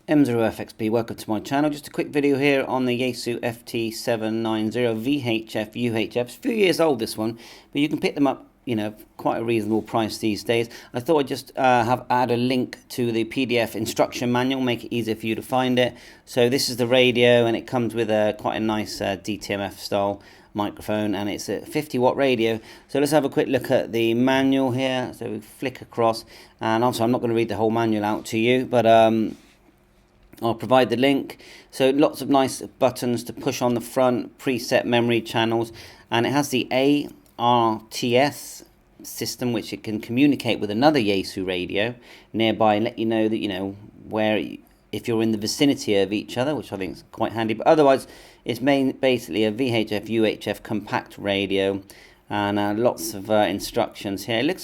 M0FXB, welcome to my channel. Just a quick video here on the Yaesu FT-7900 VHF UHF. It's a few years old, this one, but you can pick them up, quite a reasonable price these days. I thought I'd just add a link to the PDF instruction manual, make it easier for you to find it. So this is the radio, and it comes with quite a nice DTMF style microphone, and it's a 50-watt radio. So let's have a quick look at the manual here. So we flick across, and also I'm not going to read the whole manual out to you, but I'll provide the link. So lots of nice buttons to push on the front, preset memory channels, and it has the ARTS system, which it can communicate with another Yaesu radio nearby and let you know that where, if you're in the vicinity of each other, which I think is quite handy. But otherwise, it's basically a VHF UHF compact radio, and lots of instructions here.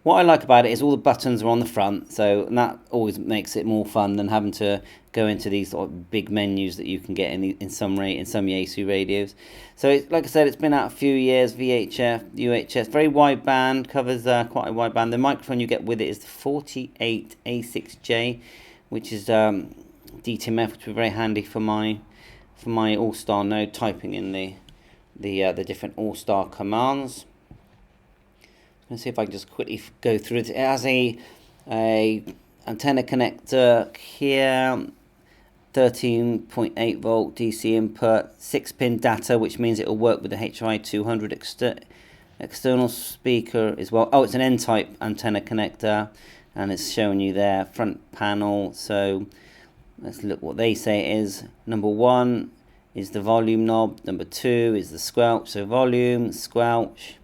What I like about it is all the buttons are on the front, so that always makes it more fun than having to go into these sort of big menus that you can get in some Yaesu radios. So like I said, it's been out a few years. VHF, UHF, very wide band, covers quite a wide band. The microphone you get with it is the 48A6J, which is DTMF, which will be very handy for my All-Star node, typing in the different All-Star commands. Let's see if I can just quickly go through it. It has a antenna connector here, 13.8 volt DC input, 6-pin data, which means it will work with the HI200 external speaker as well. Oh, it's an N-type antenna connector, and it's showing you there, front panel. So let's look what they say it is. Number 1 is the volume knob, number 2 is the squelch, so volume, squelch.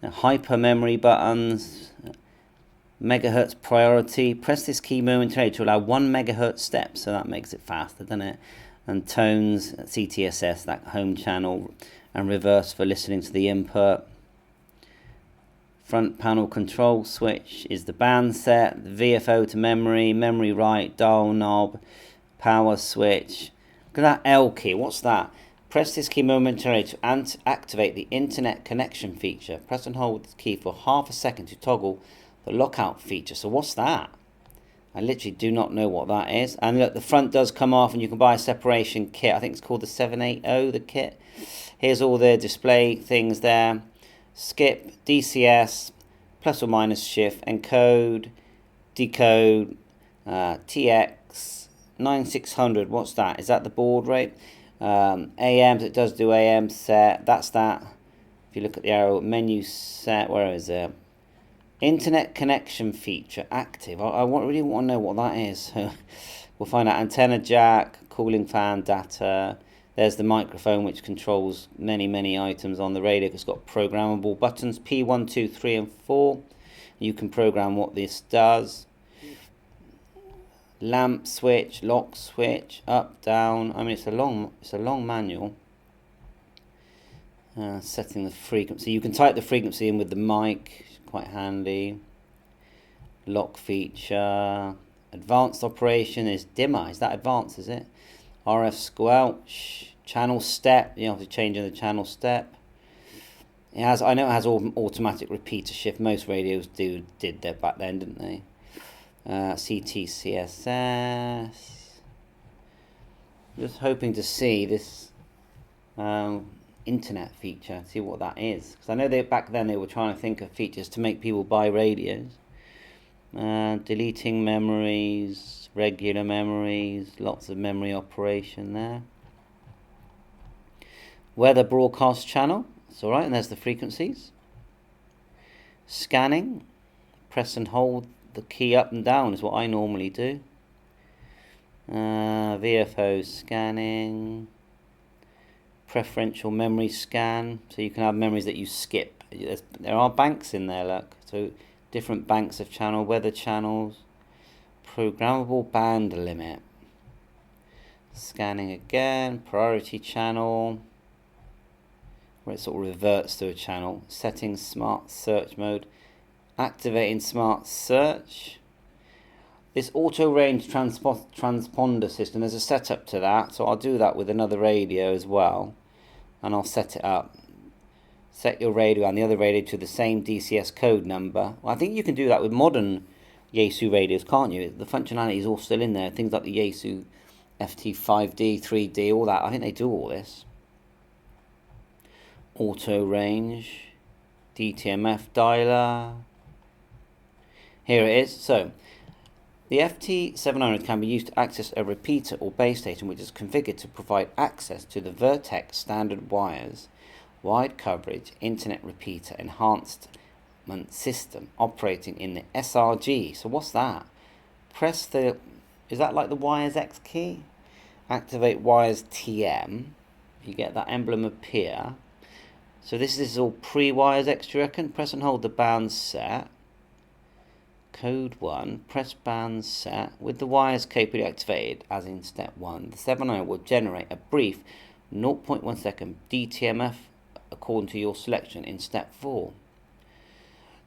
Hyper memory buttons, megahertz priority. Press this key momentarily to allow 1 megahertz step, so that makes it faster, doesn't it? And tones, CTSS, that home channel, and reverse for listening to the input. Front panel control switch is the band set, the VFO to memory, memory write, dial knob, power switch. Look at that L key, what's that? Press this key momentarily to activate the internet connection feature. Press and hold this key for half a second to toggle the lockout feature. So what's that? I literally do not know what that is. And look, the front does come off, and you can buy a separation kit. I think it's called the 780, the kit. Here's all the display things there. Skip, DCS, plus or minus shift, encode, decode, TX, 9600. What's that? Is that the baud rate? AMs, it does do AM set, that's that. If you look at the arrow, menu set, where is it? Internet connection feature active. I really want to know what that is. We'll find out. Antenna jack, cooling fan data. There's the microphone, which controls many items on the radio. It's got programmable buttons, P1, 2, 3 and 4. You can program what this does. Lamp switch, lock switch, up, down. I mean, it's a long manual. Setting the frequency. You can type the frequency in with the mic. Quite handy. Lock feature. Advanced operation is dimmer. Is that advanced? Is it? RF squelch. Channel step. You have to change in the channel step. It has. I know it has automatic repeater shift. Most radios did that back then, didn't they? CTCSS. Just hoping to see this internet feature, see what that is, because I know back then they were trying to think of features to make people buy radios. Deleting memories, regular memories, lots of memory operation there. Weather broadcast channel, it's alright, and there's the frequencies. Scanning, press and hold the key up and down is what I normally do. VFO scanning, preferential memory scan, so you can have memories that you skip. There are banks in there, look, so different banks of channel, weather channels, programmable band limit, scanning again, priority channel, where it sort of reverts to a channel, settings, smart search mode, activating smart search. This auto range transponder system, there's a setup to that, so I'll do that with another radio as well, and I'll set it up. Set your radio and the other radio to the same DCS code number. Well, I think you can do that with modern Yaesu radios, can't you? The functionality is all still in there. Things like the Yaesu FT5D, 3D, all that. I think they do all this. Auto range, DTMF dialer. Here it is. So, the FT-700 can be used to access a repeater or base station which is configured to provide access to the Vertex standard wires, wide coverage, internet repeater, enhancement system operating in the SRG. So what's that? Press the, is that like the wires X key? Activate wires TM. You get that emblem appear. So this is all pre-wires X, do you reckon? Press and hold the band set. Code 1, press band set. With the wires capably activated, as in step 1, the 700 will generate a brief 0.1 second DTMF according to your selection in step 4.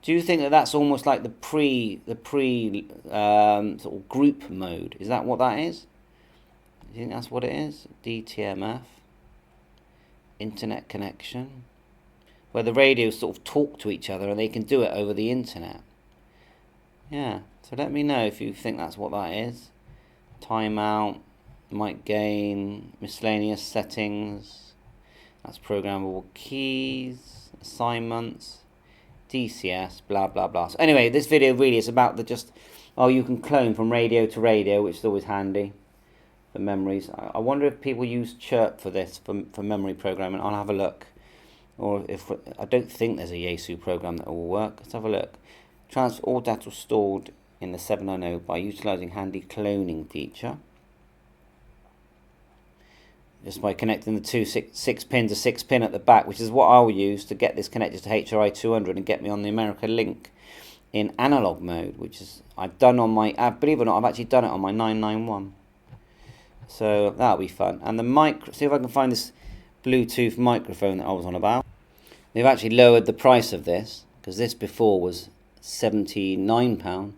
Do you think that that's almost like the pre sort of group mode? Is that what that is? Do you think that's what it is? DTMF, internet connection, where the radios sort of talk to each other and they can do it over the internet. Yeah, so let me know if you think that's what that is. Timeout, mic gain, miscellaneous settings, that's programmable keys, assignments, DCS, blah blah blah. So anyway, this video really is about the just, oh, you can clone from radio to radio, which is always handy for memories. I wonder if people use Chirp for this, for memory programming. I'll have a look. Or if, I don't think there's a Yaesu program that will work. Let's have a look. Transfer all data stored in the 790 by utilizing handy cloning feature. Just by connecting the two 6 pins, a 6 pin at the back, which is what I'll use to get this connected to HRI 200 and get me on the America link in analog mode, which is I've done on my, believe it or not, I've actually done it on my 991. So that'll be fun. And the mic, see if I can find this Bluetooth microphone that I was on about. They've actually lowered the price of this, because this before was £79,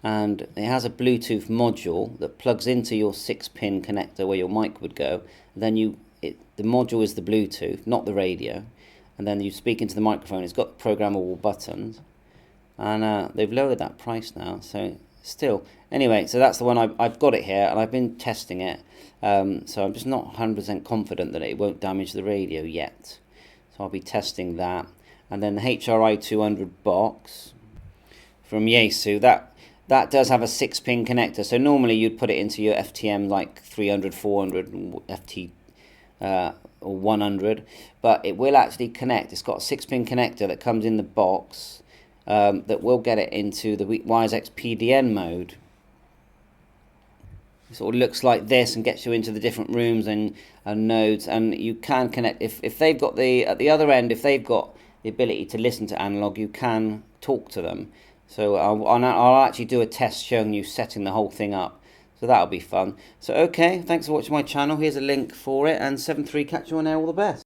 and it has a Bluetooth module that plugs into your 6-pin connector where your mic would go. Then the module is the Bluetooth, not the radio, and then you speak into the microphone. It's got programmable buttons, and they've lowered that price now. So still, anyway, so that's the one I've got it here, and I've been testing it. So I'm just not 100% confident that it won't damage the radio yet. So I'll be testing that, and then the HRI 200 box from Yaesu, that does have a 6-pin connector. So normally you'd put it into your FTM like 300, 400, FT or 100, but it will actually connect. It's got a 6-pin connector that comes in the box that will get it into the Wires X PDN mode. It sort of looks like this and gets you into the different rooms and nodes, and you can connect. If they've got at the other end, if they've got the ability to listen to analog, you can talk to them. So I'll actually do a test showing you setting the whole thing up. So that'll be fun. So okay, thanks for watching my channel. Here's a link for it, and 7.3, catch you on air. All the best.